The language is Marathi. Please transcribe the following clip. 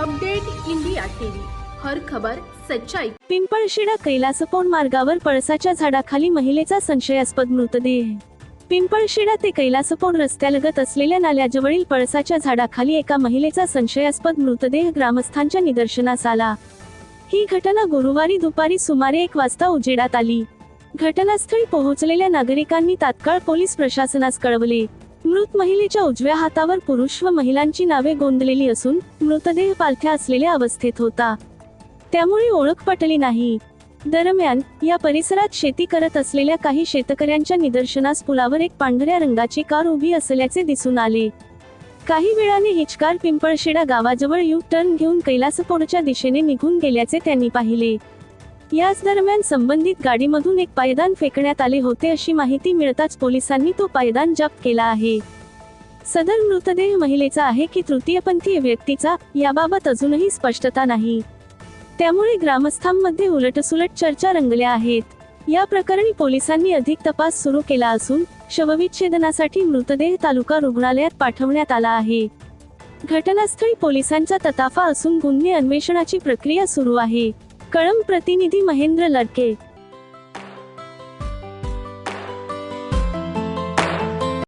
अपडेट इंडिया टीव्ही, हर खबर सच्चाई। पिंपळशिडा कैलासपोण मार्गावर पळसाच्या झाडाखाली महिलेचा संशयास्पद मृतदेह। पिंपळशिडा ते कैलासपोण रस्त्यालगत असलेल्या नाल्याजवळील पळसाच्या झाडाखाली एका महिलेचा संशयास्पद मृतदेह ग्रामस्थांच्या निदर्शनास आला। ही घटना गुरुवारी दुपारी सुमारे 1 वाजता उजेडात आली। घटनास्थळी पोहोचलेल्या नागरिकांनी तात्काळ पोलीस प्रशासनास कळवले। मृत महिलेच्या उजव्या हातावर पुरुष व महिलांची नावे गोंदलेली असून मृतदेह पालथ्या असलेल्या अवस्थेत होता, त्यामुळे ओळख पटली नाही। दरम्यान या परिसरात शेती करत असलेल्या काही शेतकऱ्यांच्या निदर्शनास पुलावर एक पांढऱ्या रंगाची कार उभी असल्याचे दिसून आले। काही वेळाने हीच कार पिंपळशिडा गावाजवळ यू टर्न घेऊन कैलासपोणच्या दिशेने निघून गेल्याचे त्यांनी पाहिले। याच दरम्यान संबंधित गाडीमधून एक पायदान फेकण्यात आले होते अशी माहिती मिळताच पोलिसांनी तो पायदान जप्त केला आहे। सदर मृतदेह महिलेचा आहे की तृतीयपंथीय व्यक्तीचा याबाबत अजूनही स्पष्टता नाही, त्यामुळे ग्रामस्थांमध्ये उलटसुलट चर्चा रंगल्या आहेत। या प्रकरणी पोलिसांनी अधिक तपास सुरू केला असून शवविच्छेदनासाठी मृतदेह तालुका रुग्णालयात पाठवण्यात आला आहे। घटनास्थळी पोलिसांचा तताफा असून गुन्हे अन्वेषणाची प्रक्रिया सुरू आहे। कळंब प्रतिनिधी महेंद्र लडके।